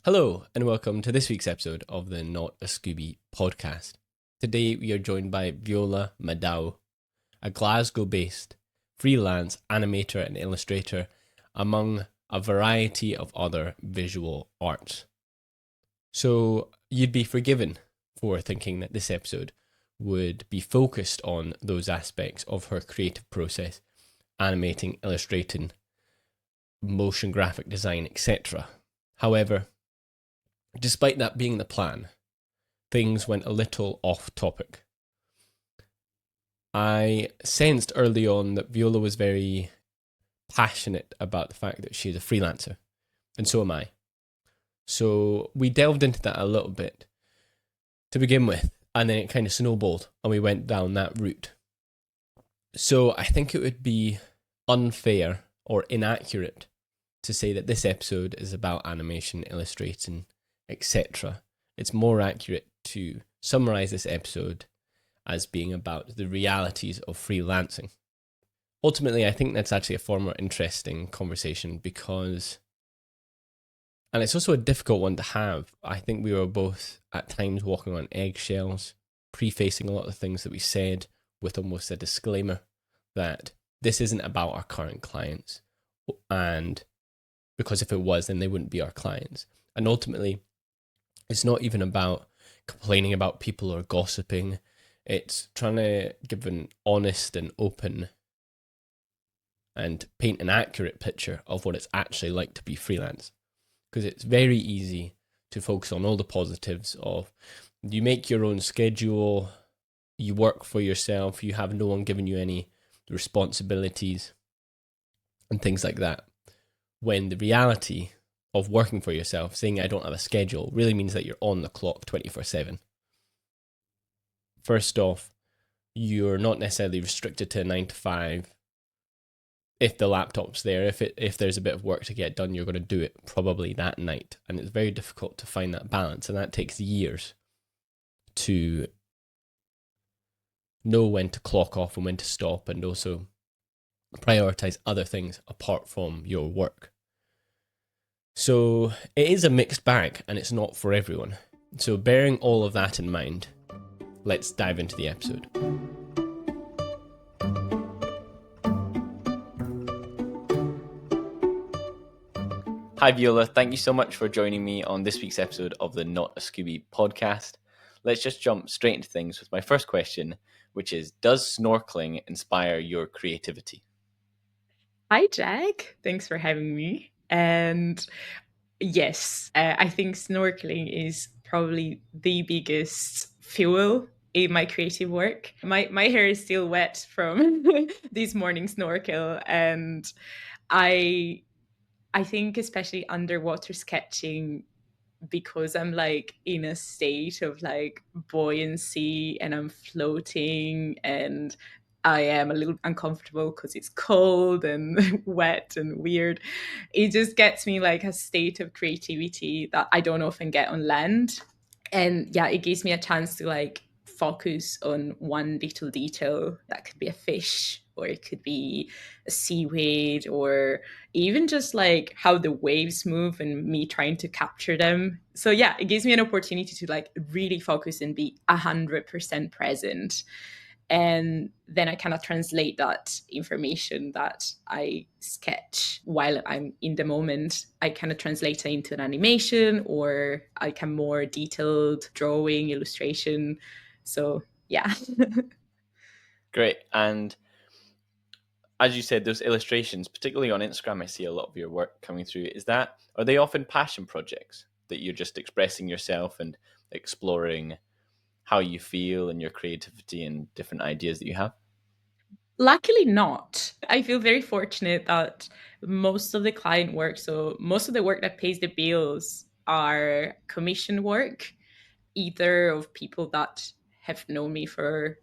Hello, and welcome to this week's episode of the Not a Scooby Podcast. Today we are joined by Viola Madau, a Glasgow-based freelance animator and illustrator, among a variety of other visual arts. So you'd be forgiven for thinking that this episode would be focused on those aspects of her creative process, animating, illustrating, motion graphic design, etc. However, despite that being the plan, things went a little off topic. I sensed early on that Viola was very passionate about the fact that she's a freelancer, and so am I. So we delved into that a little bit to begin with, and then it kind of snowballed, and we went down that route. So I think it would be unfair or inaccurate to say that this episode is about animation, illustrating, etc. It's more accurate to summarize this episode as being about the realities of freelancing. Ultimately, I think that's actually a far more interesting conversation because, and it's also a difficult one to have. I think we were both at times walking on eggshells, prefacing a lot of the things that we said with almost a disclaimer that this isn't about our current clients. And because if it was, then they wouldn't be our clients. And ultimately, it's not even about complaining about people or gossiping. It's trying to give an honest and open and paint an accurate picture of what it's actually like to be freelance. Because it's very easy to focus on all the positives of you make your own schedule, you work for yourself, you have no one giving you any responsibilities and things like that. When the reality of working for yourself, saying I don't have a schedule, really means that you're on the clock 24/7. First off, you're not necessarily restricted to a 9 to 5. If the laptop's there, if there's a bit of work to get done, you're going to do it probably that night. And it's very difficult to find that balance. And that takes years to know when to clock off and when to stop, and also prioritize other things apart from your work. So it is a mixed bag and it's not for everyone. So bearing all of that in mind, let's dive into the episode. Hi Viola, thank you so much for joining me on this week's episode of the Not a Scooby podcast. Let's just jump straight into things with my first question, which is, does snorkeling inspire your creativity? Hi, Jack. Thanks for having me. And yes, I think snorkeling is probably the biggest fuel in my creative work. My hair is still wet from this morning snorkel, and I I think especially underwater sketching, because I'm like in a state of like buoyancy and I'm floating and I am a little uncomfortable because it's cold and wet and weird. It just gets me like a state of creativity that I don't often get on land. And yeah, it gives me a chance to like focus on one little detail. That could be a fish, or it could be a seaweed, or even just like how the waves move and me trying to capture them. So yeah, it gives me an opportunity to like really focus and be 100% present. And then I kind of translate that information that I sketch while I'm in the moment. I kind of translate it into an animation or like a more detailed drawing, illustration. So yeah. Great. And as you said, those illustrations, particularly on Instagram, I see a lot of your work coming through. Are they often passion projects that you're just expressing yourself and exploring how you feel and your creativity and different ideas that you have? Luckily not. I feel very fortunate that most of the client work, so most of the work that pays the bills are commission work, either of people that have known me for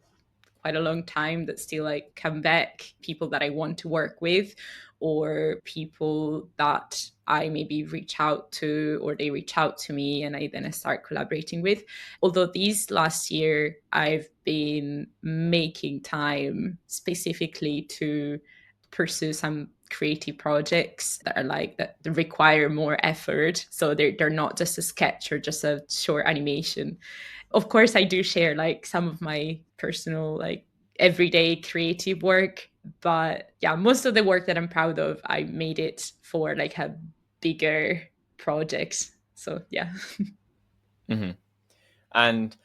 quite a long time that still like come back, people that I want to work with, or people that I maybe reach out to or they reach out to me and I start collaborating with. Although this last year I've been making time specifically to pursue some creative projects that are like that require more effort. So they're not just a sketch or just a short animation. Of course, I do share like some of my personal like everyday creative work, but yeah, most of the work that I'm proud of, I made it for like a bigger project. So yeah. Mm-hmm. And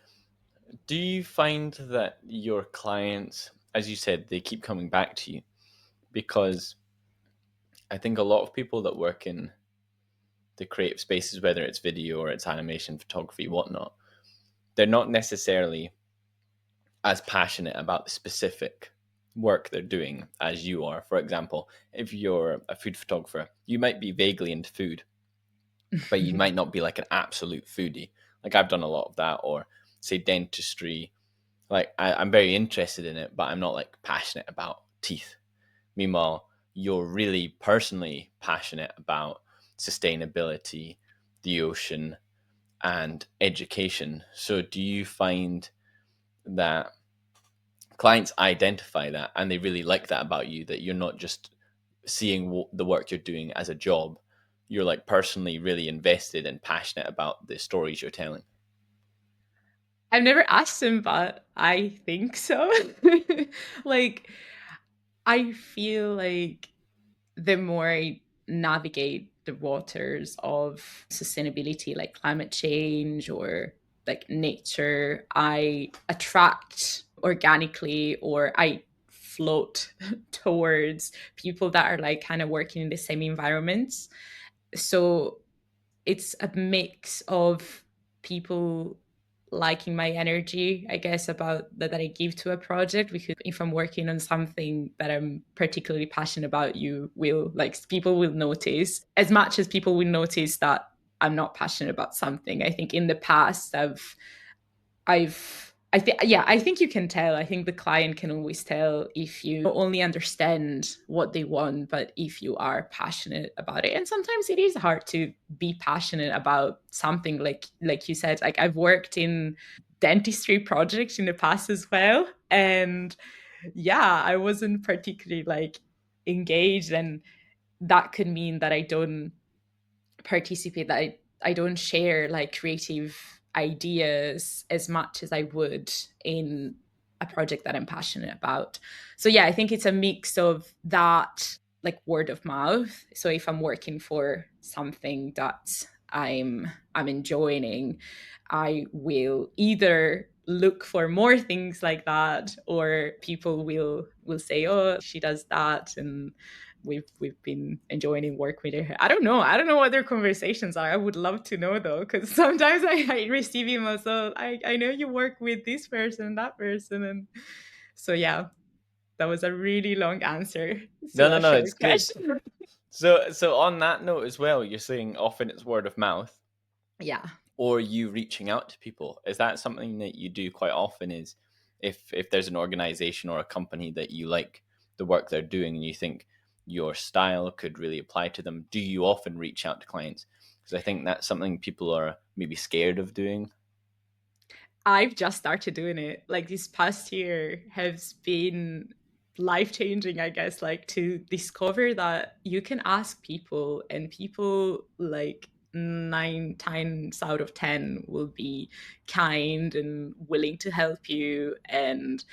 do you find that your clients, as you said, they keep coming back to you? Because I think a lot of people that work in the creative spaces, whether it's video or it's animation, photography, whatnot, they're not necessarily as passionate about the specific work they're doing as you are. For example, if you're a food photographer, you might be vaguely into food, but you might not be like an absolute foodie. Like I've done a lot of that, or say dentistry. Like I'm very interested in it, but I'm not like passionate about teeth. Meanwhile, you're really personally passionate about sustainability, the ocean, and education. So do you find that clients identify that and they really like that about you, that you're not just seeing the work you're doing as a job, you're like personally really invested and passionate about the stories you're telling? I've never asked him, but I think so. Like, I feel like the more I navigate the waters of sustainability, like climate change or like nature, I attract organically or I float towards people that are like kind of working in the same environments. So it's a mix of people liking my energy, I guess, about that I give to a project. Because if I'm working on something that I'm particularly passionate about, you will like people will notice as much as people will notice that I'm not passionate about something. I think in the past I think yeah, I think you can tell. I think the client can always tell if you not only understand what they want, but if you are passionate about it. And sometimes it is hard to be passionate about something like you said. Like I've worked in dentistry projects in the past as well. And yeah, I wasn't particularly like engaged, and that could mean that I don't participate, that I don't share like creative ideas as much as I would in a project that I'm passionate about. So yeah, I think it's a mix of that, like word of mouth. So if I'm working for something that I'm enjoying, I will either look for more things like that, or people will say, oh, she does that, and we've been enjoying work with her. I don't know what their conversations are. I would love to know though, because sometimes I receive emails, so I know you work with this person, that person, and so yeah, that was a really long answer No, to no, a no, short it's good. question. So on that note as well, you're saying often it's word of mouth Yeah. or you reaching out to people. Is that something that you do quite often? Is if there's an organization or a company that you like the work they're doing and you think your style could really apply to them, do you often reach out to clients? Because I think that's something people are maybe scared of doing. I've just started doing it. Like this past year has been life changing, I guess, like to discover that you can ask people and people like 9 times out of 10 will be kind and willing to help you. And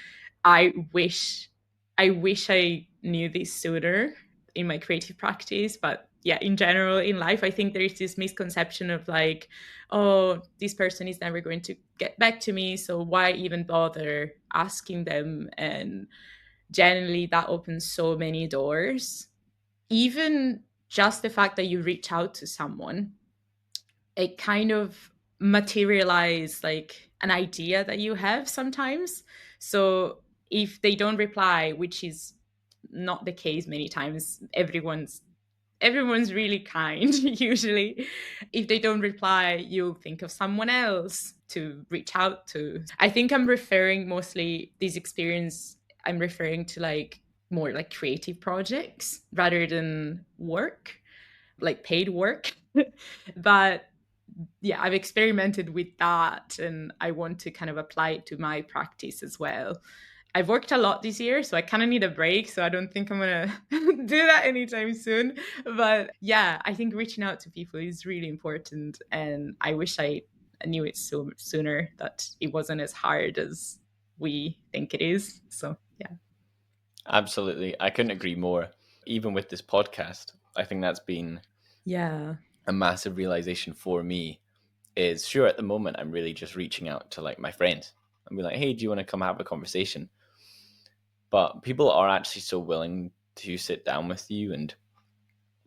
I wish I knew this sooner in my creative practice. But yeah, in general in life, I think there is this misconception of like, oh, this person is never going to get back to me, so why even bother asking them? And generally that opens so many doors. Even just the fact that you reach out to someone, it kind of materialize like an idea that you have sometimes. So if they don't reply, which is not the case many times, everyone's really kind usually. If they don't reply, you'll think of someone else to reach out to. I think I'm referring mostly this experience, I'm referring to like more like creative projects rather than work, like paid work. But yeah, I've experimented with that and I want to kind of apply it to my practice as well. I've worked a lot this year, so I kind of need a break. So I don't think I'm going to do that anytime soon. But yeah, I think reaching out to people is really important. And I wish I knew it so much sooner, that it wasn't as hard as we think it is. So yeah. Absolutely. I couldn't agree more. Even with this podcast, I think that's been Yeah. a massive realization for me. Is sure, at the moment I'm really just reaching out to like my friends and be like, hey, do you want to come have a conversation? But people are actually so willing to sit down with you, and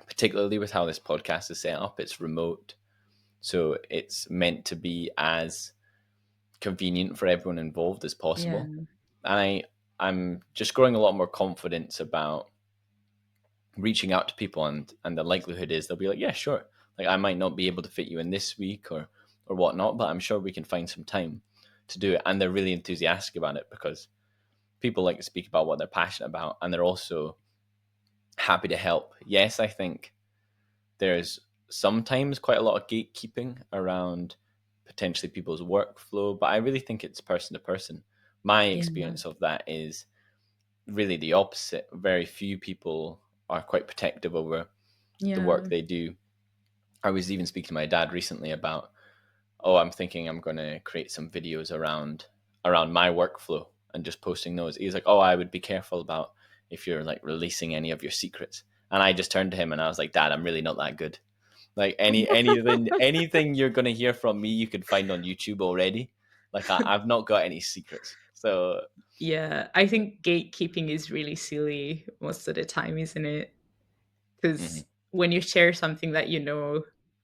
particularly with how this podcast is set up, it's remote. So it's meant to be as convenient for everyone involved as Yeah. possible. And I'm just growing a lot more confidence about reaching out to people, and the likelihood is they'll be like, yeah, sure. Like I might not be able to fit you in this week or whatnot, but I'm sure we can find some time to do it. And they're really enthusiastic about it because people like to speak about what they're passionate about, and they're also happy to help. Yes, I think there's sometimes quite a lot of gatekeeping around potentially people's workflow, but I really think it's person to person. My Yeah. experience of that is really the opposite. Very few people are quite protective over the Yeah. work they do. I was even speaking to my dad recently about, oh, I'm thinking I'm going to create some videos around my workflow and just posting those. He's like, oh, I would be careful about if you're like releasing any of your secrets. And I just turned to him and I was like, Dad, I'm really not that good. Like anything you're gonna hear from me, you could find on YouTube already. Like I've not got any secrets. So Yeah. I think gatekeeping is really silly most of the time, isn't it? mhm. Because when you share something that you know,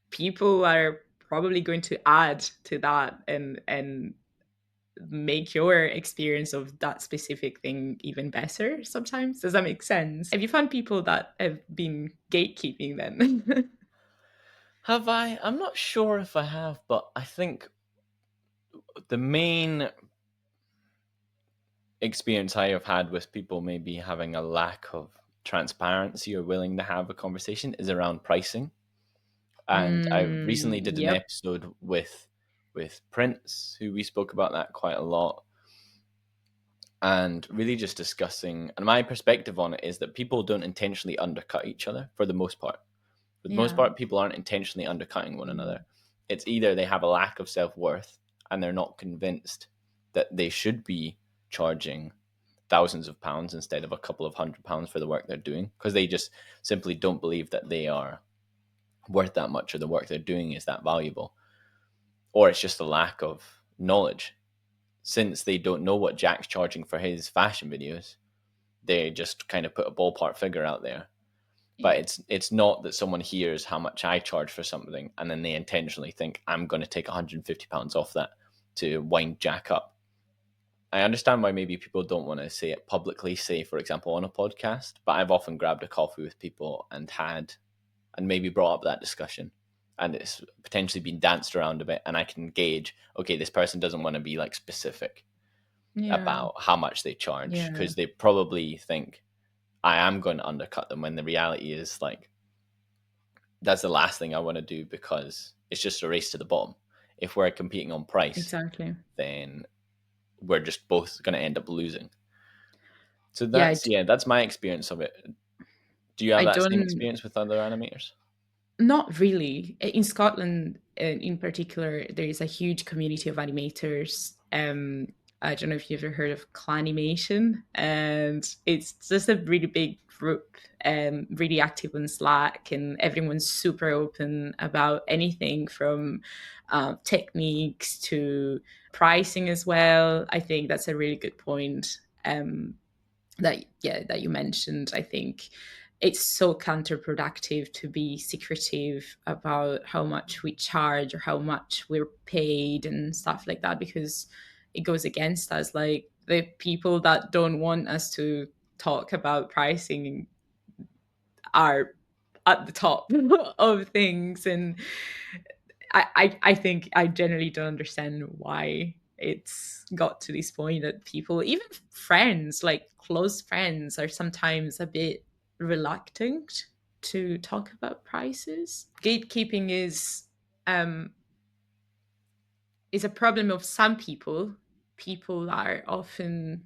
people are probably going to add to that and make your experience of that specific thing even better sometimes. Does that make sense? Have you found people that have been gatekeeping then? Have I? I'm not sure if I have, but I think the main experience I have had with people maybe having a lack of transparency or willing to have a conversation is around pricing. And I recently did an Yep. episode with Prince, who we spoke about that quite a lot, and really just discussing. And my perspective on it is that people don't intentionally undercut each other for the most part. For the most Yeah. part, people aren't intentionally undercutting one another. It's either they have a lack of self worth and they're not convinced that they should be charging thousands of pounds instead of a couple of £100 for the work they're doing, because they just simply don't believe that they are worth that much or the work they're doing is that valuable. Or it's just a lack of knowledge. Since they don't know what Jack's charging for his fashion videos, they just kind of put a ballpark figure out there. But it's not that someone hears how much I charge for something and then they intentionally think I'm going to take £150 off that to wind Jack up. I understand why maybe people don't want to say it publicly, say, for example, on a podcast, but I've often grabbed a coffee with people and maybe brought up that discussion. And it's potentially been danced around a bit, and I can gauge, okay, this person doesn't want to be like specific Yeah. about how much they charge Yeah. because they probably think I am going to undercut them, when the reality is like that's the last thing I want to do, because it's just a race to the bottom. If we're competing on price, Exactly. then we're just both going to end up losing. So Yeah. that's my experience of it. Do you have I that same don't. experience with other animators? Not really. In Scotland, in particular, there is a huge community of animators. I don't know if you've ever heard of Clanimation, and it's just a really big group, really active on Slack, and everyone's super open about anything from techniques to pricing as well. I think that's a really good point. That you mentioned. I think it's so counterproductive to be secretive about how much we charge or how much we're paid and stuff like that, because it goes against us. Like, the people that don't want us to talk about pricing are at the top of things. And I think I generally don't understand why it's got to this point that people, even friends, like close friends, are sometimes a bit reluctant to talk about prices. Gatekeeping um is a problem of some people. People are often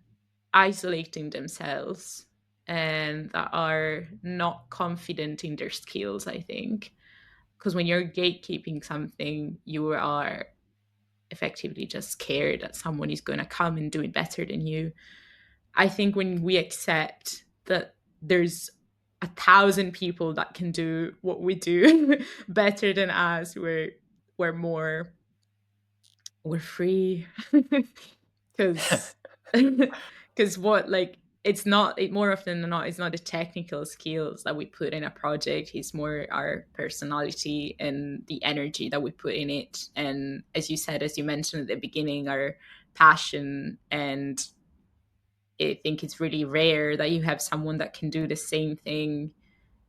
isolating themselves and that are not confident in their skills, I think. Because when you're gatekeeping something, you are effectively just scared that someone is going to come and do it better than you. I think when we accept that there's 1,000 people that can do what we do better than us, we're free. Because what, like, it's not, it more often than not, it's not the technical skills that we put in a project, it's more our personality and the energy that we put in it. And as you said, as you mentioned at the beginning, our passion. And I think it's really rare that you have someone that can do the same thing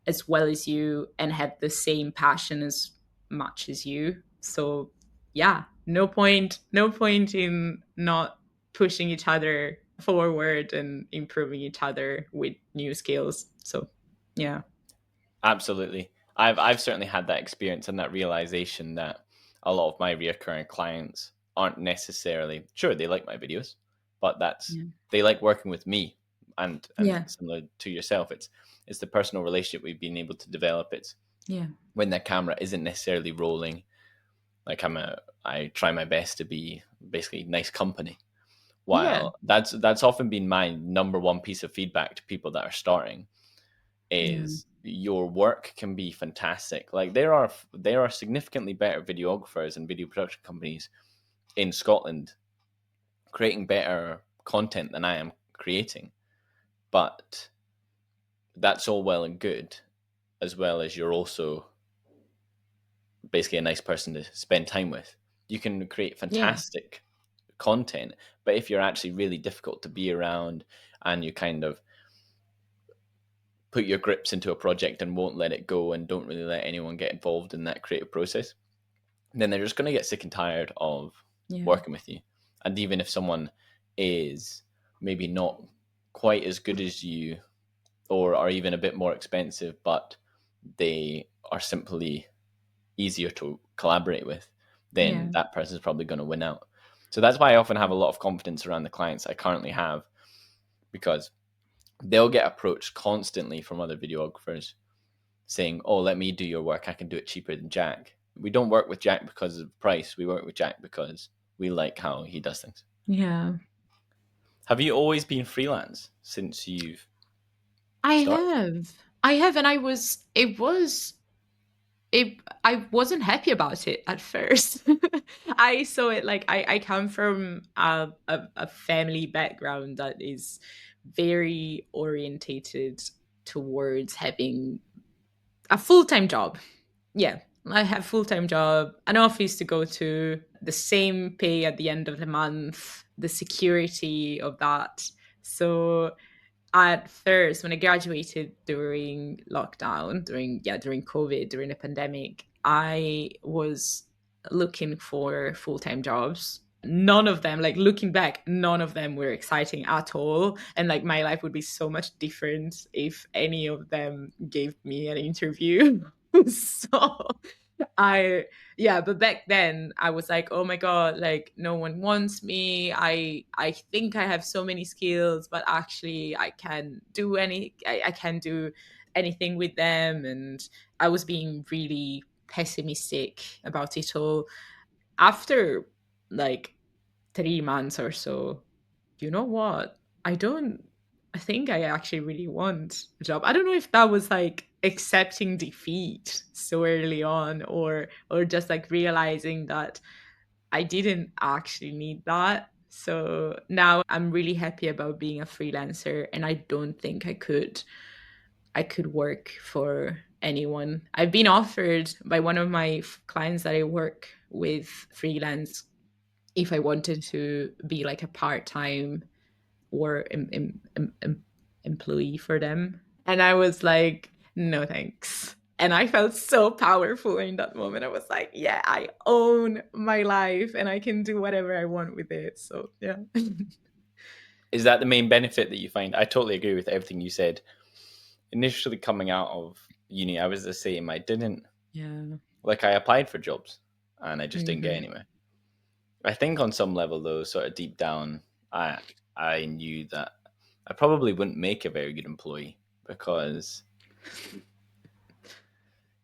as well as you and have the same passion as much as you. So yeah, no point in not pushing each other forward and improving each other with new skills. So yeah. Absolutely. I've certainly had that experience and that realization that a lot of my recurring clients aren't necessarily sure they like my videos, but that's Yeah. they like working with me. And Yeah. similar to yourself, it's the personal relationship we've been able to develop. It's Yeah. when the camera isn't necessarily rolling, like I try my best to be basically nice company. Yeah. While that's often been my number one piece of feedback to people that are starting Yeah. is your work can be fantastic. Like there are significantly better videographers and video production companies in Scotland creating better content than I am creating. But that's all well and good, as well as you're also basically a nice person to spend time with. You can create Yeah. fantastic content, but if you're actually really difficult to be around and you kind of put your grips into a project and won't let it go and don't really let anyone get involved in that creative process, then they're just going to get sick and tired of Yeah. working with you. And even if someone is maybe not quite as good as you or are even a bit more expensive, but they are simply easier to collaborate with, then Yeah. that person's probably going to win out. So that's why I often have a lot of confidence around the clients I currently have, because they'll get approached constantly from other videographers saying, "Oh, let me do your work. I can do it cheaper than Jack." We don't work with Jack because of price. We work with Jack because we like how he does things. Yeah. Have you always been freelance since you've I started? have. I have, and I wasn't happy about it at first. I saw it like I come from a family background that is very orientated towards having a full-time job. Yeah, I have full-time job, an office to go to, the same pay at the end of the month, the security of that. So at first, when I graduated during lockdown, during COVID, during the pandemic, I was looking for full-time jobs. None of them, like looking back, none of them were exciting at all. And like my life would be so much different if any of them gave me an interview. So I yeah, but back then I was like, oh my god, like no one wants me. I think I have so many skills, but actually I can do anything with them. And I was being really pessimistic about it all. After like 3 months or so, you know what? I think I actually really want a job. I don't know if that was like accepting defeat so early on, or just like realizing that I didn't actually need that. So now I'm really happy about being a freelancer, and I don't think I could work for anyone. I've been offered by one of my clients that I work with freelance if I wanted to be like a part-time or employee for them. And I was like, no thanks. And I felt so powerful in that moment. I was like, yeah, I own my life and I can do whatever I want with it. So yeah. Is that the main benefit that you find? I totally agree with everything you said. Initially coming out of uni, I was the same. I didn't Yeah. like I applied for jobs and I just didn't get Mm-hmm. anywhere. I think on some level though, sort of deep down, I knew that I probably wouldn't make a very good employee because,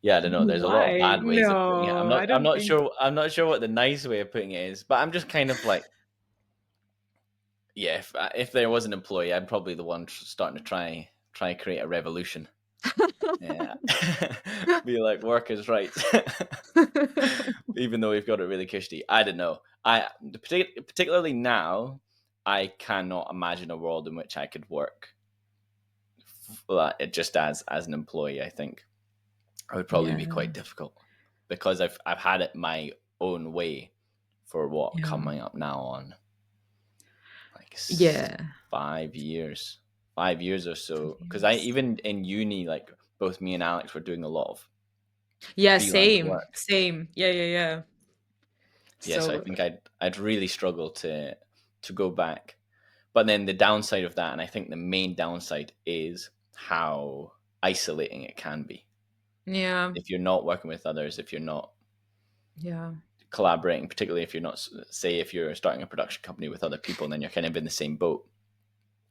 yeah, I don't know. There's a lot of Why? bad ways of putting it. I'm No, not. I I'm don't not think. sure. I'm not sure what the nice way of putting it is. But I'm just kind of like, yeah. If there was an employee, I'm probably the one starting to try create a revolution. Yeah, be like workers' rights. Even though we've got it really cushy. I don't know. Particularly now, I cannot imagine a world in which I could work just as an employee. I think it would probably be quite difficult because I've had it my own way for what coming up now on like 5 years, 5 years or so. Because I even in uni, like both me and Alex were doing a lot of freelance work. Same. Yeah. Yeah, so I think I'd really struggle to go back. But then the downside of that, and I think the main downside, is how isolating it can be. Yeah. If you're not working with others, if you're not Yeah. collaborating, particularly if you're not, say, if you're starting a production company with other people, and then you're kind of in the same boat.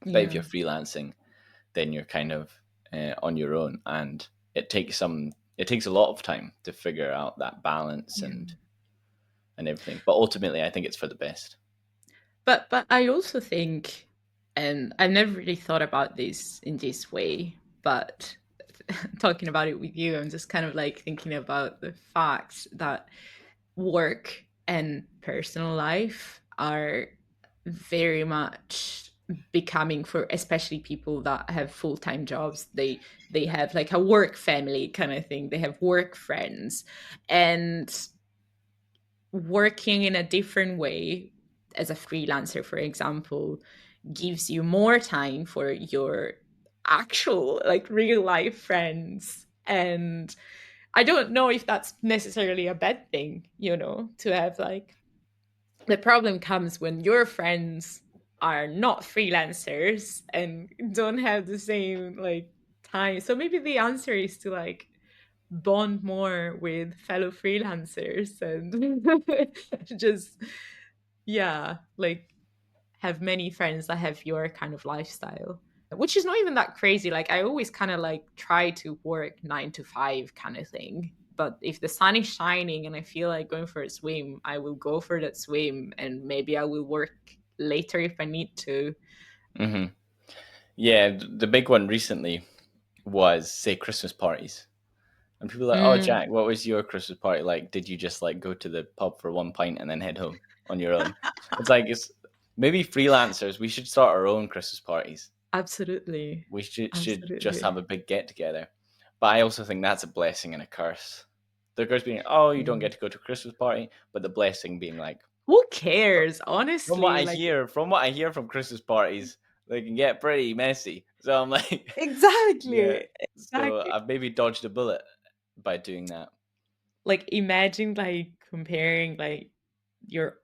But if you're freelancing, then you're kind of on your own, and it takes a lot of time to figure out that balance and everything. But ultimately, I think it's for the best. But I also think, and I never really thought about this in this way, but talking about it with you, I'm just kind of like thinking about the fact that work and personal life are very much becoming, for especially people that have full-time jobs, they have like a work family kind of thing. They have work friends, and working in a different way as a freelancer, for example, gives you more time for your actual like real life friends. And I don't know if that's necessarily a bad thing, to have like, the problem comes when your friends are not freelancers and don't have the same like time. So maybe the answer is to like bond more with fellow freelancers and just, like have many friends that have your kind of lifestyle, which is not even that crazy. Like I always kind of like try to work 9 to 5 kind of thing. But if the sun is shining and I feel like going for a swim, I will go for that swim, and maybe I will work later if I need to. Mm-hmm. Yeah, the big one recently was, say, Christmas parties. And people are like, oh, Jack, what was your Christmas party like? Did you just like go to the pub for one pint and then head home on your own? It's maybe freelancers, we should start our own Christmas parties. Absolutely. We should just have a big get together. But I also think that's a blessing and a curse. The curse being, oh, you don't get to go to a Christmas party, but the blessing being like, who cares, honestly? from what I hear from Christmas parties, they can get pretty messy. So I'm like, exactly. So I've maybe dodged a bullet by doing that. Like imagine like comparing like your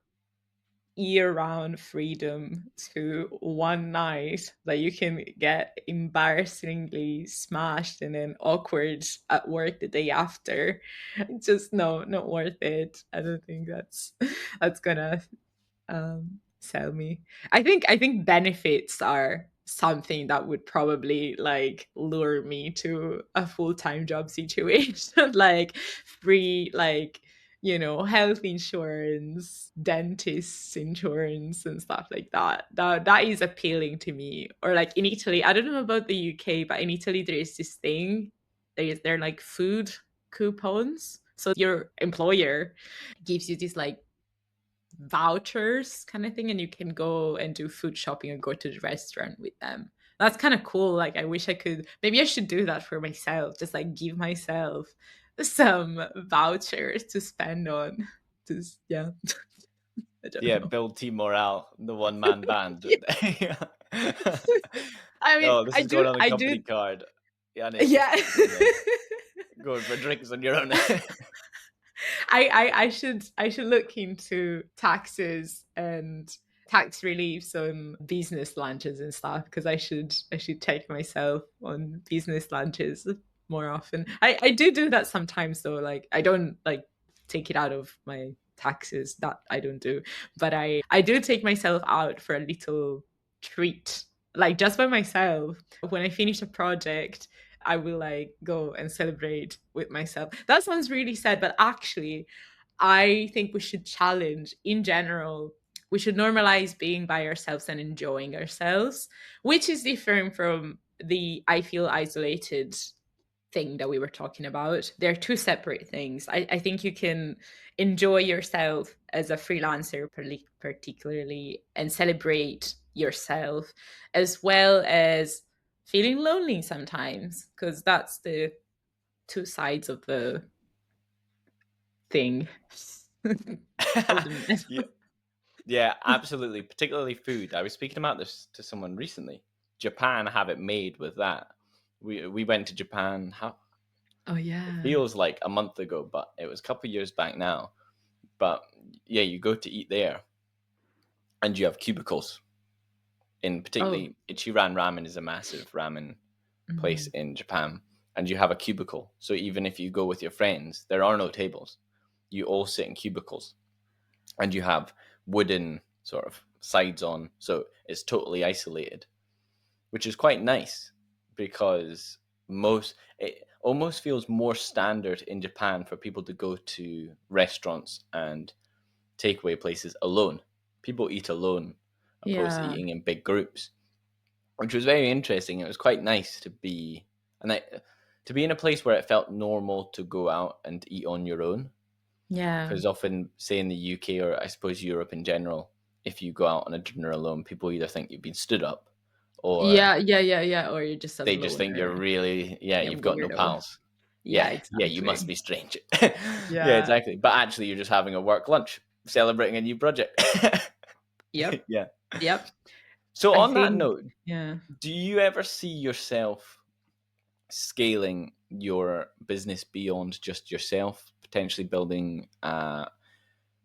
year-round freedom to one night that you can get embarrassingly smashed and then awkward at work the day after. Just no, not worth it. I don't think that's gonna sell me. I think benefits are something that would probably like lure me to a full-time job situation like free, like health insurance, dentist insurance and stuff like that. That is appealing to me. Or like in Italy, I don't know about the UK, but in Italy there is this thing. They're like food coupons. So your employer gives you this like vouchers kind of thing, and you can go and do food shopping and go to the restaurant with them. That's kind of cool. Like I wish I could, maybe I should do that for myself, just like give myself some vouchers to spend on just I don't know. Build team morale, the one man band. Yeah. I mean, Oh, this is going on the I company do. card. Yeah, Yeah. Going for drinks on your own. I should look into taxes and tax reliefs on business lunches and stuff, because I should take myself on business lunches more often. I do that sometimes though. Like I don't like take it out of my taxes, that I don't do, but I do take myself out for a little treat, like just by myself. When I finish a project, I will like go and celebrate with myself. That sounds really sad, but actually, I think we should challenge in general. We should normalize being by ourselves and enjoying ourselves, which is different from the I feel isolated thing that we were talking about. They're two separate things. I think you can enjoy yourself as a freelancer, particularly, and celebrate yourself, as well as feeling lonely sometimes, because that's the two sides of the thing. yeah, yeah, absolutely. Particularly food. I was speaking about this to someone recently. Japan have it made with that. We went to Japan. Oh yeah. Feels like a month ago, but it was a couple of years back now. But yeah, you go to eat there, and you have cubicles. In particularly, Ichiran Ramen is a massive ramen place in Japan, and you have a cubicle. So even if you go with your friends, there are no tables. You all sit in cubicles, and you have wooden sort of sides on, so it's totally isolated, which is quite nice because it almost feels more standard in Japan for people to go to restaurants and takeaway places alone. People eat alone opposed to Yeah. eating in big groups, which was very interesting. It was quite nice to be in a place where it felt normal to go out and eat on your own. Yeah. Because often, say in the UK or I suppose Europe in general, if you go out on a dinner alone, people either think you've been stood up, or Yeah. Or you're just a they just think you're loner. really, you've got no Weirdo. pals. Yeah, Yeah, you must exactly. be strange. Yeah. Yeah, exactly. But actually, you're just having a work lunch, celebrating a new project. Yep. Yeah. Yep. So I on that think, note, yeah. do you ever see yourself scaling your business beyond just yourself, potentially building a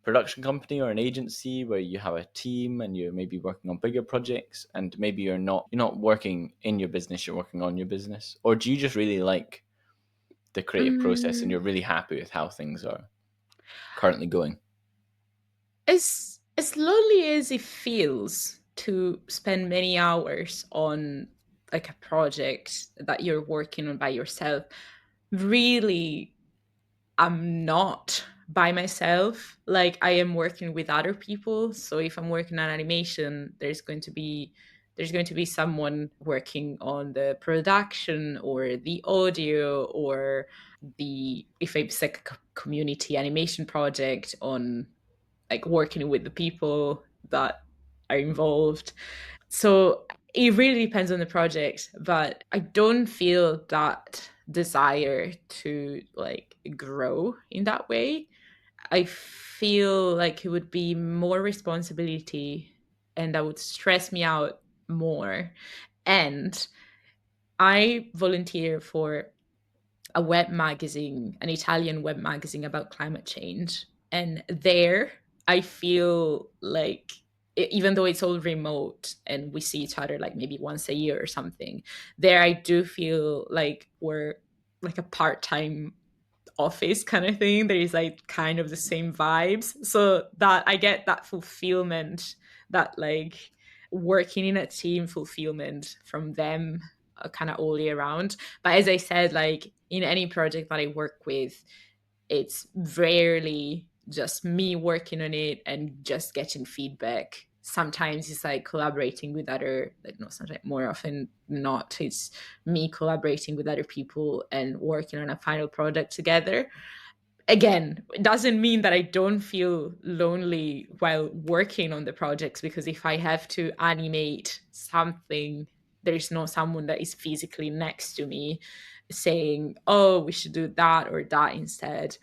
production company or an agency where you have a team and you're maybe working on bigger projects, and maybe you're not working in your business, you're working on your business? Or do you just really like the creative process and Mm, you're really happy with how things are currently going? as lonely as it feels to spend many hours on like a project that you're working on by yourself, really, I'm not by myself. Like, I am working with other people. So if I'm working on animation, there's going to be someone working on the production or the audio, or the if it's like a community animation project, on like working with the people that are involved. So it really depends on the project, but I don't feel that desire to like grow in that way. I feel like it would be more responsibility and that would stress me out more. And I volunteer for a web magazine, an Italian web magazine about climate change. And there I feel like, even though it's all remote and we see each other like maybe once a year or something, there I do feel like we're like a part-time office kind of thing. There is like kind of the same vibes. So that I get that fulfillment, that like working in a team fulfillment from them, kind of all year round. But as I said, like in any project that I work with, it's rarely just me working on it and just getting feedback. Sometimes it's like collaborating with other, like not sometimes, more often not, it's me collaborating with other people and working on a final product together. Again, it doesn't mean that I don't feel lonely while working on the projects, because if I have to animate something, there's no someone that is physically next to me saying, oh, we should do that or that instead.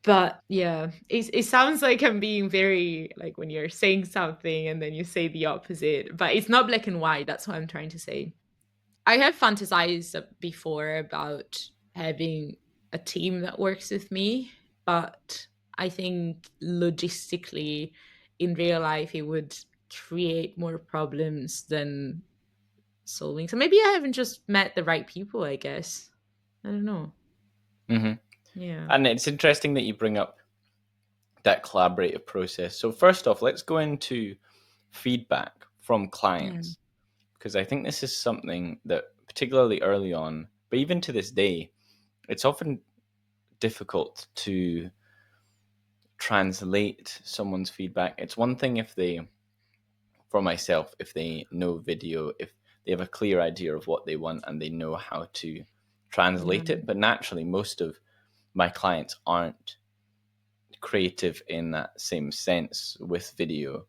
But yeah, it sounds like I'm being very, like, when you're saying something and then you say the opposite, but it's not black and white. That's what I'm trying to say. I have fantasized before about having a team that works with me, but I think logistically in real life it would create more problems than solving. So maybe I haven't just met the right people, I guess. I don't know. Mm-hmm. Yeah. And it's interesting that you bring up that collaborative process. So first off, let's go into feedback from Yeah. clients, because I think this is something that particularly early on, but even to this day, it's often difficult to translate someone's feedback. It's one thing if they, for myself, if they know video, if they have a clear idea of what they want and they know how to translate it. But naturally, most of my clients aren't creative in that same sense with video,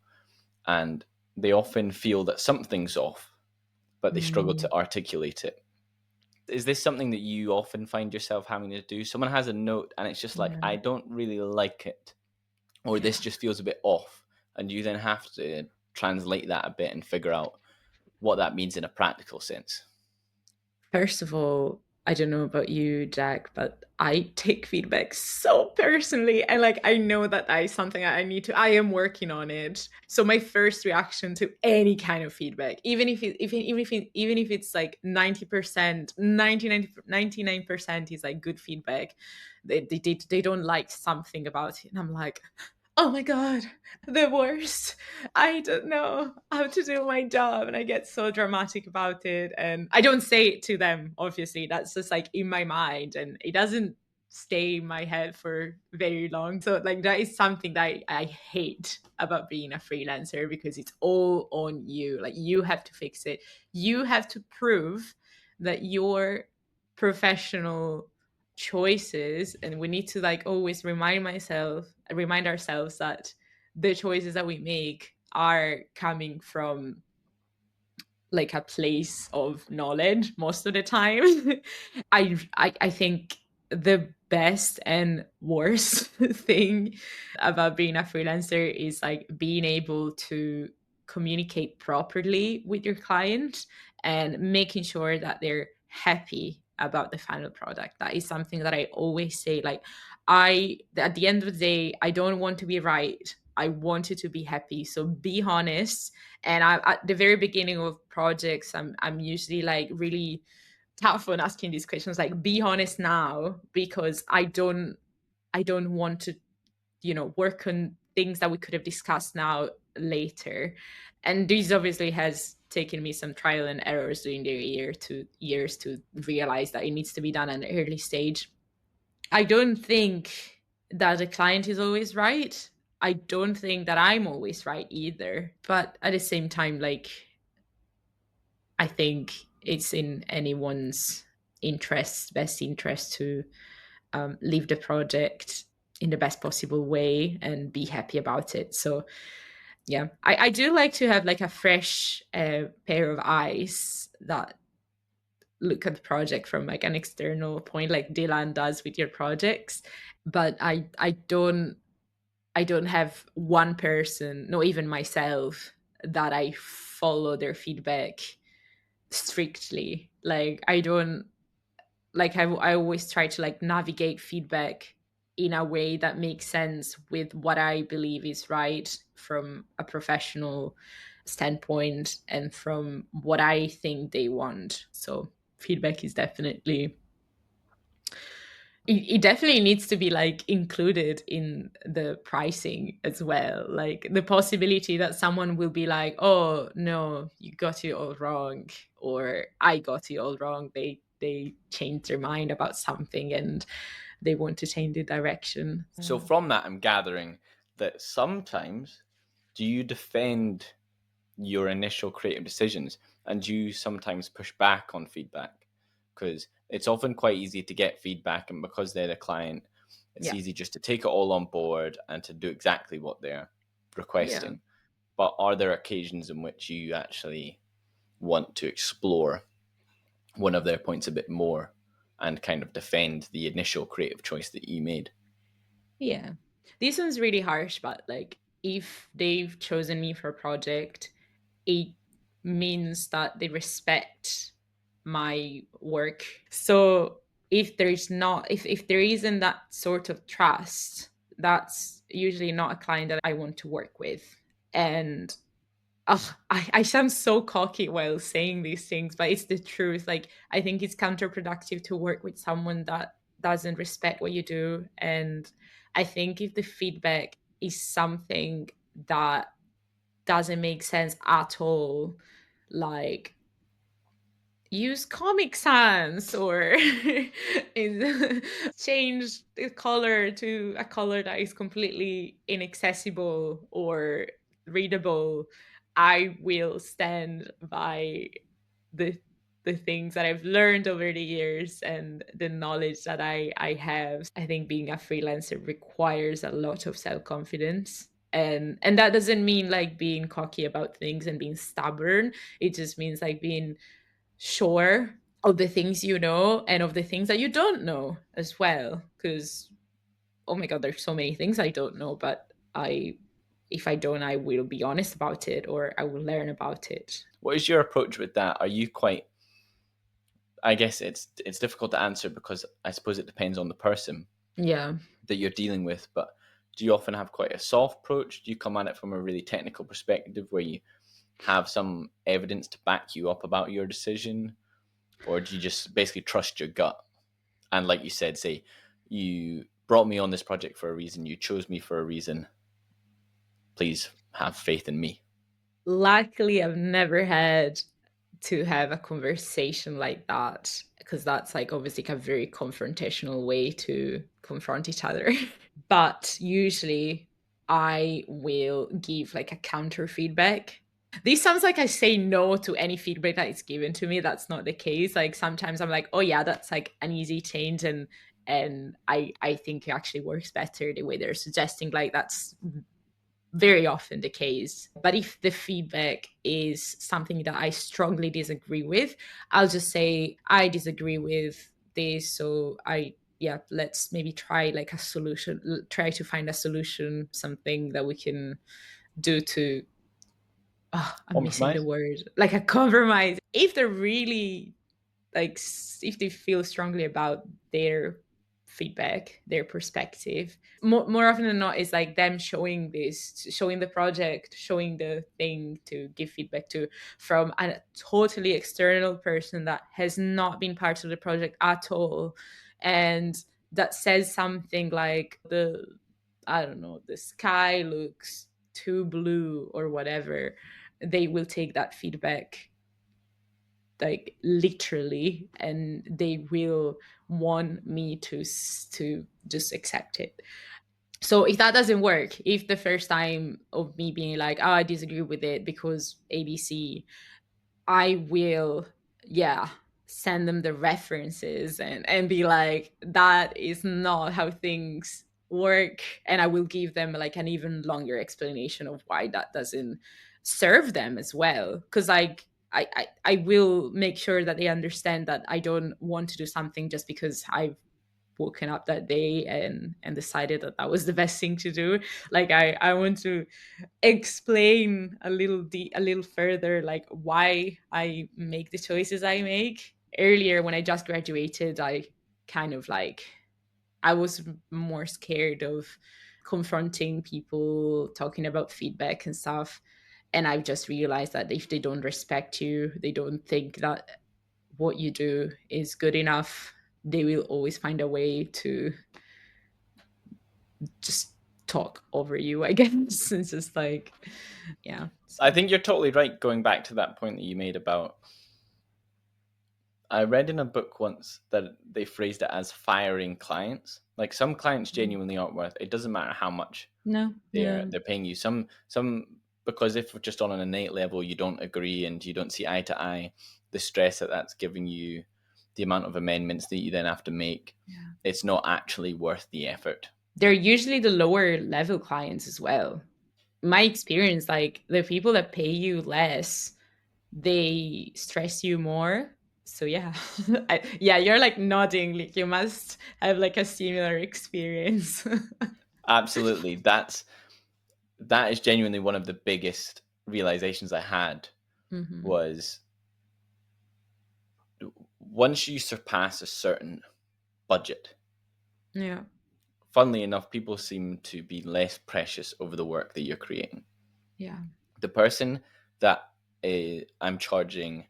and they often feel that something's off, but they struggle to articulate it. Is this something that you often find yourself having to do? Someone has a note and it's just like, I don't really like it, or this just feels a bit off, and you then have to translate that a bit and figure out what that means in a practical sense. First of all, I don't know about you, Jack, but I take feedback so personally, and like I know that is something I need to. I am working on it. So my first reaction to any kind of feedback, even if it's like 90%, 99% is like good feedback, they don't like something about it, and I'm like, oh my God, the worst. I don't know how to do my job. And I get so dramatic about it. And I don't say it to them, obviously. That's just like in my mind. And it doesn't stay in my head for very long. So like that is something that I hate about being a freelancer, because it's all on you. Like you have to fix it. You have to prove that your professional choices, and we need to like always remind ourselves that the choices that we make are coming from like a place of knowledge most of the time. I think the best and worst thing about being a freelancer is like being able to communicate properly with your client and making sure that they're happy about the final product. That is something that I always say, like, at the end of the day, I don't want to be right. I want you to be happy. So be honest. And at the very beginning of projects, I'm usually like really tough on asking these questions, like be honest now, because I don't want to, work on things that we could have discussed now later. And this obviously has taken me some trial and errors during the years to realize that it needs to be done at an early stage. I don't think that the client is always right. I don't think that I'm always right either. But at the same time, like, I think it's in anyone's best interest to leave the project in the best possible way and be happy about it. So yeah, I do like to have like a fresh pair of eyes that look at the project from like an external point, like Dylan does with your projects. But I don't have one person, not even myself, that I follow their feedback strictly. Like I don't, like I always try to like navigate feedback in a way that makes sense with what I believe is right from a professional standpoint and from what I think they want. So feedback is definitely, it definitely needs to be like included in the pricing as well. Like the possibility that someone will be like, oh no, you got it all wrong, or I got it all wrong. They changed their mind about something and they want to change the direction. So from that, I'm gathering that sometimes do you defend your initial creative decisions, and do you sometimes push back on feedback? Because it's often quite easy to get feedback, and because they're the client, it's easy just to take it all on board and to do exactly what they're requesting. But are there occasions in which you actually want to explore one of their points a bit more and kind of defend the initial creative choice that you made? Yeah. This one's really harsh, but like if they've chosen me for a project, it means that they respect my work. So if there isn't that sort of trust, that's usually not a client that I want to work with. And I sound so cocky while saying these things, but it's the truth. Like I think it's counterproductive to work with someone that doesn't respect what you do. And I think if the feedback is something that doesn't make sense at all, like use Comic Sans or change the color to a color that is completely inaccessible or readable, I will stand by the the things that I've learned over the years and the knowledge that I have. I think being a freelancer requires a lot of self-confidence. And that doesn't mean like being cocky about things and being stubborn. It just means like being sure of the things you know and of the things that you don't know as well. Because oh my god, there's so many things I don't know, but if I don't, I will be honest about it or I will learn about it. What is your approach with that? Are you quite, I guess it's difficult to answer because I suppose it depends on the person Yeah. that you're dealing with, but do you often have quite a soft approach? Do you come at it from a really technical perspective where you have some evidence to back you up about your decision? Or do you just basically trust your gut? And like you said, say, you brought me on this project for a reason, you chose me for a reason. Please have faith in me. Luckily, I've never had to have a conversation like that because that's like obviously a very confrontational way to confront each other. But usually I will give like a counter feedback. This sounds like I say no to any feedback that is given to me. That's not the case. Like sometimes I'm like, oh yeah, that's like an easy change, and I think it actually works better the way they're suggesting. Like that's very often the case. But if the feedback is something that I strongly disagree with, I'll just say I disagree with this. So let's maybe try like a solution, try to find a solution, something that we can do to I'm missing the Compromise? word, like a compromise. If they're really like if they feel strongly about their feedback, their perspective, more often than not is like them showing this, showing the project, showing the thing to give feedback to from a totally external person that has not been part of the project at all, and that says something like I don't know, the sky looks too blue or whatever. They will take that feedback like literally, and they will want me to just accept it. So if that doesn't work, if the first time of me being like, oh, I disagree with it because ABC, I will, yeah, send them the references and be like, that is not how things work. And I will give them like an even longer explanation of why that doesn't serve them as well. Because like I will make sure that they understand that I don't want to do something just because I've woken up that day and decided that that was the best thing to do. Like I want to explain a little further like why I make the choices I make. Earlier when I just graduated, I kind of like I was more scared of confronting people, talking about feedback and stuff. And I've just realized that if they don't respect you, they don't think that what you do is good enough, they will always find a way to just talk over you, I guess. It's just like, yeah. So. I think you're totally right. Going back to that point that you made about, I read in a book once that they phrased it as firing clients. Like some clients genuinely aren't worth it. It doesn't matter how much they're paying you. Some because if just on an innate level you don't agree and you don't see eye to eye, the stress that's giving you, the amount of amendments that you then have to make, it's not actually worth the effort. They're usually the lower level clients as well. My experience, like the people that pay you less, they stress you more. So yeah. Yeah, you're like nodding, like you must have like a similar experience. Absolutely. That is genuinely one of the biggest realizations I had was once you surpass a certain budget, funnily enough, people seem to be less precious over the work that you're creating. Yeah. The person that I'm charging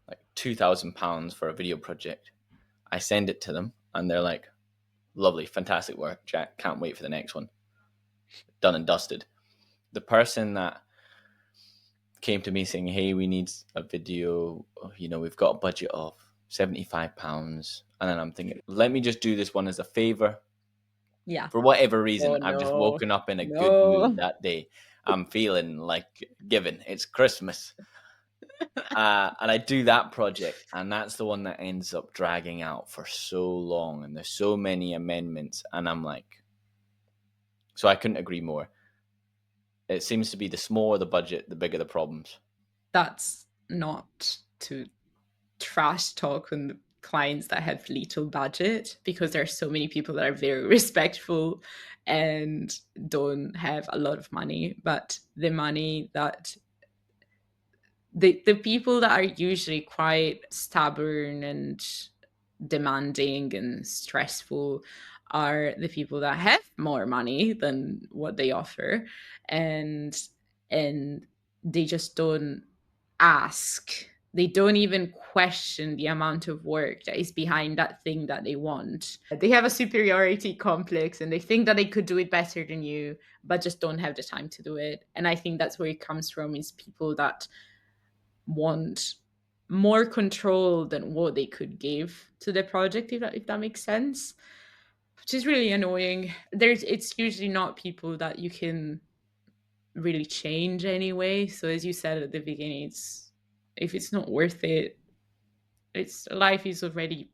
like £2,000 for a video project, I send it to them and they're like, lovely, fantastic work, Jack. Can't wait for the next one. Done and dusted. The person that came to me saying, hey, we need a video, we've got a budget of £75. And then I'm thinking, let me just do this one as a favor. Yeah. For whatever reason, Oh, I've just no. woken up in a good No. mood that day. I'm feeling like giving. It's Christmas. And I do that project, and that's the one that ends up dragging out for so long, and there's so many amendments, and I'm like, so I couldn't agree more. It seems to be the smaller the budget, the bigger the problems. That's not to trash talk on the clients that have little budget, because there are so many people that are very respectful and don't have a lot of money, but the money that the people that are usually quite stubborn and demanding and stressful are the people that have more money than what they offer, and they just don't ask. They don't even question the amount of work that is behind that thing that they want. They have a superiority complex and they think that they could do it better than you, but just don't have the time to do it. And I think that's where it comes from, is people that want more control than what they could give to the project, if that makes sense, which is really annoying. It's usually not people that you can really change anyway. So as you said at the beginning, if it's not worth it, life is already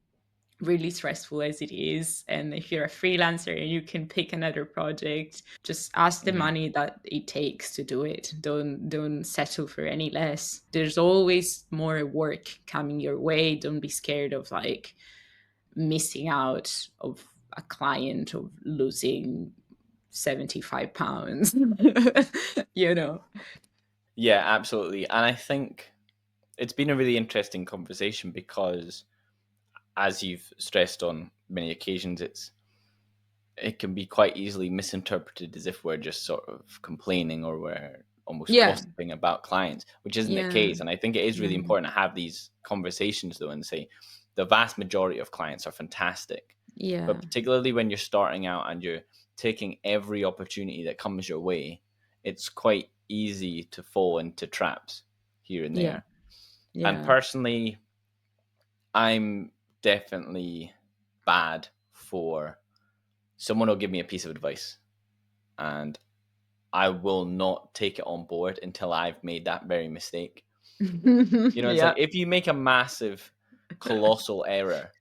really stressful as it is. And if you're a freelancer and you can pick another project, just ask the money that it takes to do it. Don't settle for any less. There's always more work coming your way. Don't be scared of like missing out of a client, of losing £75. Yeah, absolutely. And I think it's been a really interesting conversation because, as you've stressed on many occasions, it can be quite easily misinterpreted as if we're just sort of complaining or we're almost gossiping about clients, which isn't the case. And I think it is really important to have these conversations though and say the vast majority of clients are fantastic. Yeah. But particularly when you're starting out and you're taking every opportunity that comes your way, it's quite easy to fall into traps here and there. Yeah. And personally, I'm definitely bad for someone will give me a piece of advice and I will not take it on board until I've made that very mistake. It's like if you make a massive, colossal error,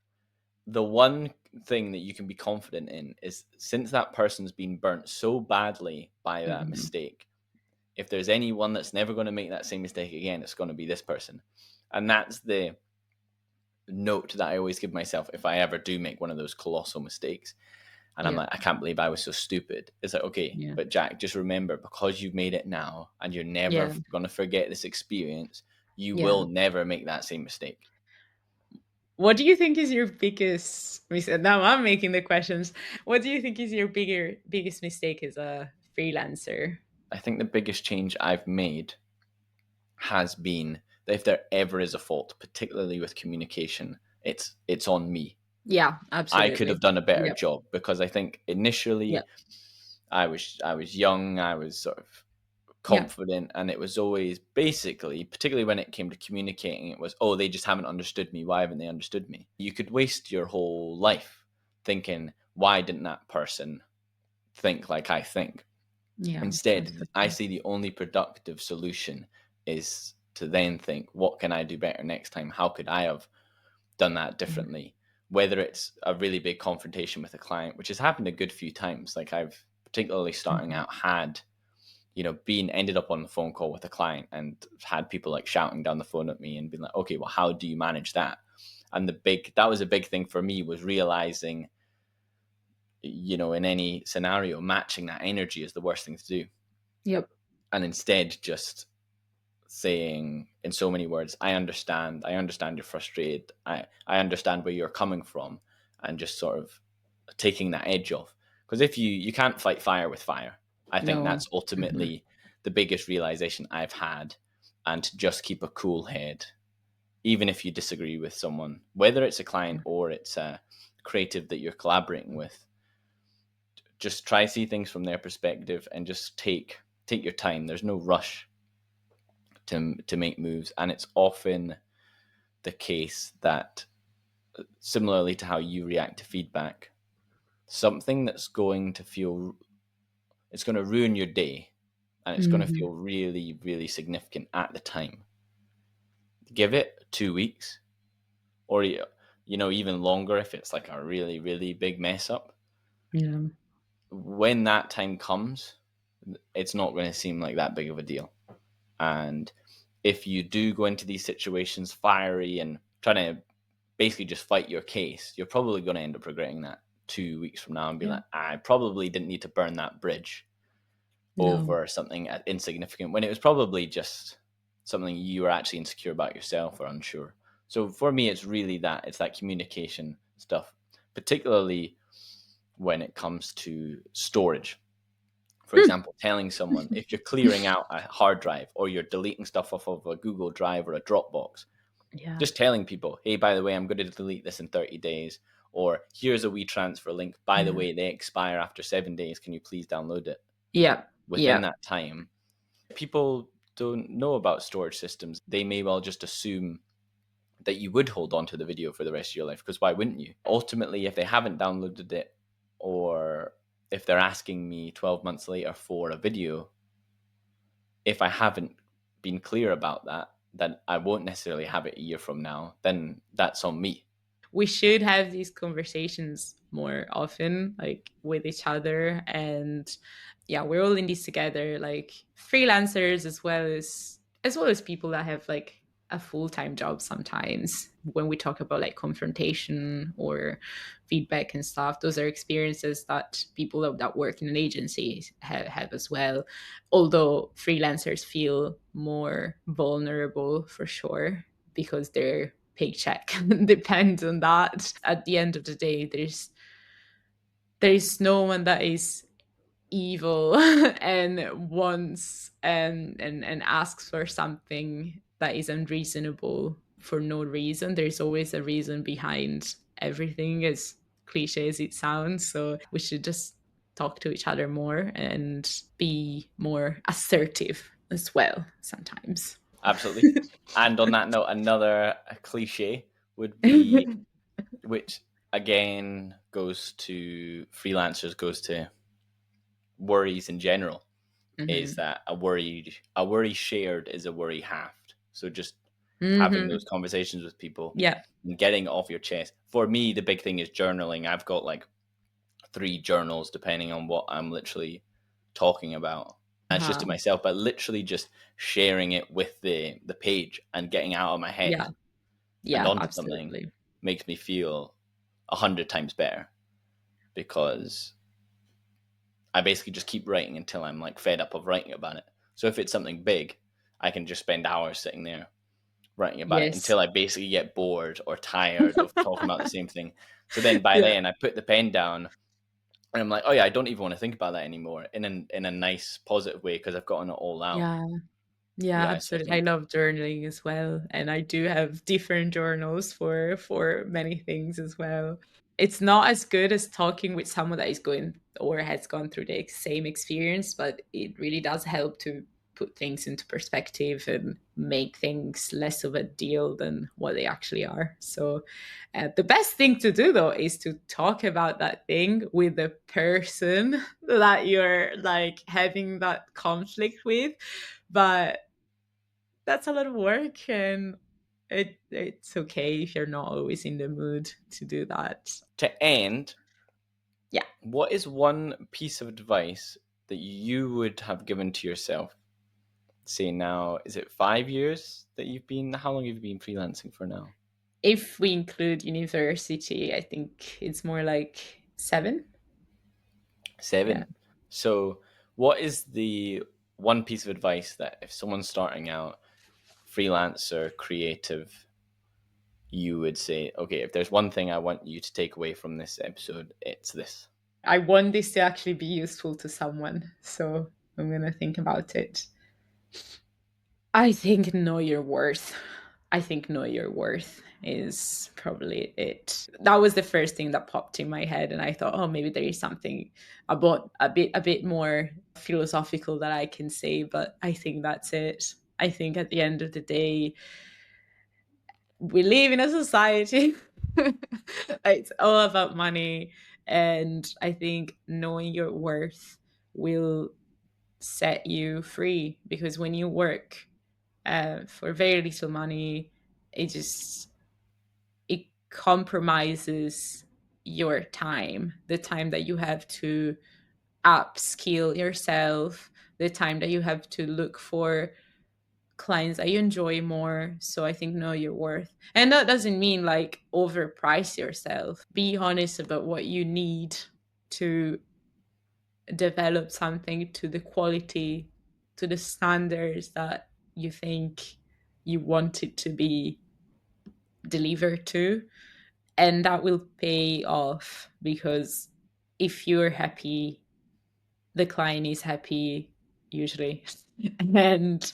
the one thing that you can be confident in is since that person's been burnt so badly by that mistake, if there's anyone that's never going to make that same mistake again, it's going to be this person. And that's the note that I always give myself if I ever do make one of those colossal mistakes. And I'm like, I can't believe I was so stupid. It's like, okay, but Jack, just remember, because you've made it now and you're never going to forget this experience, you will never make that same mistake. What do you think is your biggest mistake? Now I'm making the questions. What do you think is your biggest mistake as a freelancer? I think the biggest change I've made has been that if there ever is a fault, particularly with communication, it's on me. Yeah, absolutely. I could have done a better job because I think initially I was young, I was sort of confident, and it was always basically, particularly when it came to communicating, it was, oh, they just haven't understood me. Why haven't they understood me? You could waste your whole life thinking, why didn't that person think like I think? Instead, I see the only productive solution is to then think, what can I do better next time? How could I have done that differently? Whether it's a really big confrontation with a client, which has happened a good few times. Like I've, particularly starting out, had, ended up on the phone call with a client and had people like shouting down the phone at me and being like, okay, well, how do you manage that? And that was a big thing for me, was realizing, in any scenario, matching that energy is the worst thing to do. Yep. And instead just saying in so many words, I understand you're frustrated. I understand where you're coming from, and just sort of taking that edge off. Because if you can't fight fire with fire. I think that's ultimately the biggest realization I've had, and to just keep a cool head, even if you disagree with someone, whether it's a client or it's a creative that you're collaborating with. Just try to see things from their perspective and just take your time. There's no rush to make moves. And it's often the case that, similarly to how you react to feedback, something that's going to feel, it's going to ruin your day, and it's going to Mm-hmm. feel really, really significant at the time. Give it 2 weeks, or even longer if it's like a really, really big mess up. Yeah. When that time comes, it's not going to seem like that big of a deal. And if you do go into these situations fiery and trying to basically just fight your case, you're probably going to end up regretting that 2 weeks from now and be Yeah. like, I probably didn't need to burn that bridge No. over something insignificant, when it was probably just something you were actually insecure about yourself or unsure. So for me, it's really that. It's that communication stuff, particularly when it comes to storage. For example, telling someone, if you're clearing out a hard drive or you're deleting stuff off of a Google Drive or a Dropbox, Yeah. just telling people, hey, by the way, I'm going to delete this in 30 days. Or here's a WeTransfer link. By the way, they expire after 7 days. Can you please download it? Yeah. Within that time, people don't know about storage systems. They may well just assume that you would hold on to the video for the rest of your life, because why wouldn't you? Ultimately, if they haven't downloaded it, or if they're asking me 12 months later for a video, if I haven't been clear about that, then I won't necessarily have it a year from now, then that's on me. We should have these conversations more often, like with each other. And yeah, we're all in this together, like freelancers as well as people that have like a full-time job sometimes. When we talk about like confrontation or feedback and stuff, those are experiences that people that work in an agency have as well. Although freelancers feel more vulnerable for sure, because their paycheck depends on that. At the end of the day, there's no one that is evil and wants and asks for something that is unreasonable for no reason. There's always a reason behind everything, as cliche as it sounds. So we should just talk to each other more and be more assertive as well sometimes. Absolutely. And on that note, another cliche would be, which again goes to freelancers, goes to worries in general, is that a worry shared is a worry halved. So just having those conversations with people, Yeah. and getting it off your chest. For me, the big thing is journaling. I've got like 3 journals depending on what I'm literally talking about. And it's just to myself, but literally just sharing it with the page and getting out of my head Yeah. and Yeah, onto something absolutely. makes me feel 100 times better, because I basically just keep writing until I'm like fed up of writing about it. So if it's something big, I can just spend hours sitting there writing about it Yes. until I basically get bored or tired of talking about the same thing. So then by Yeah. then I put the pen down and I'm like, oh yeah, I don't even want to think about that anymore, in a nice positive way, because I've gotten it all out. Yeah. Yeah, Yeah, so I absolutely. I think love journaling as well, and I do have different journals for many things as well. It's not as good as talking with someone that is going or has gone through the same experience, but it really does help to put things into perspective and make things less of a deal than what they actually are. So, the best thing to do though is to talk about that thing with the person that you're like having that conflict with. But that's a lot of work, and it's okay if you're not always in the mood to do that. to end, Yeah. what is one piece of advice that you would have given to yourself? Say now, is it 5 years that how long have you been freelancing for now? If we include university, I think it's more like 7. 7. Yeah. So what is the one piece of advice that if someone's starting out, freelancer, creative, you would say, okay, if there's one thing I want you to take away from this episode, it's this? I want this to actually be useful to someone, so I'm going to think about it. I think know your worth. I think know your worth is probably it. That was the first thing that popped in my head, and I thought, oh, maybe there is something about a bit more philosophical that I can say, but I think that's it. I think at the end of the day, we live in a society. It's all about money. And I think knowing your worth will set you free, because when you work for very little money, it compromises your time, the time that you have to upskill yourself, the time that you have to look for clients that you enjoy more. So I think know your worth. And that doesn't mean like overprice yourself. Be honest about what you need to develop something to the quality, to the standards that you think you want it to be delivered to. And that will pay off, because if you're happy, the client is happy usually. and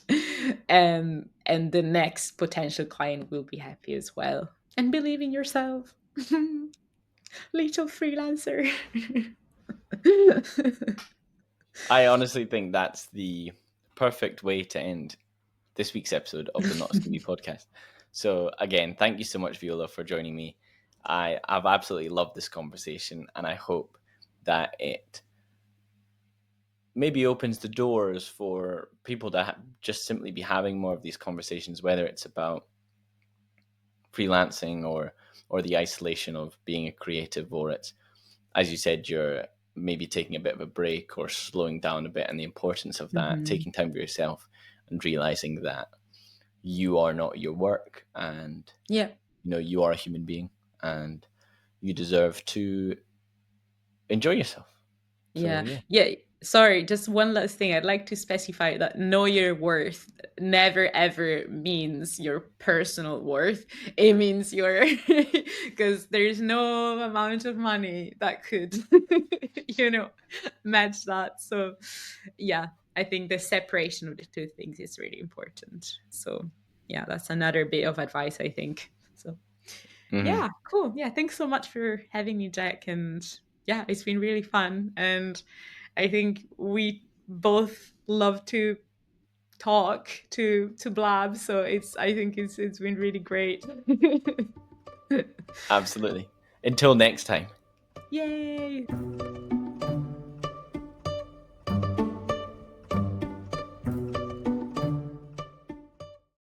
and the next potential client will be happy as well. And believe in yourself. Little freelancer. I honestly think that's the perfect way to end this week's episode of the Not Scooby Podcast. So again, thank you so much, Viola, for joining me. I've absolutely loved this conversation, and I hope that it maybe opens the doors for people to just simply be having more of these conversations, whether it's about freelancing or the isolation of being a creative, or it's, as you said, you're maybe taking a bit of a break or slowing down a bit, and the importance of that, taking time for yourself and realizing that you are not your work, and Yeah. You are a human being and you deserve to enjoy yourself. So, Yeah. Sorry, just one last thing. I'd like to specify that know your worth never ever means your personal worth. It means your because there's no amount of money that could match that. So yeah, I think the separation of the two things is really important. So yeah, that's another bit of advice, I think. So yeah, cool. Yeah, thanks so much for having me, Jack. And yeah, it's been really fun. And I think we both love to talk, to blab. So I think it's been really great. Absolutely. Until next time. Yay!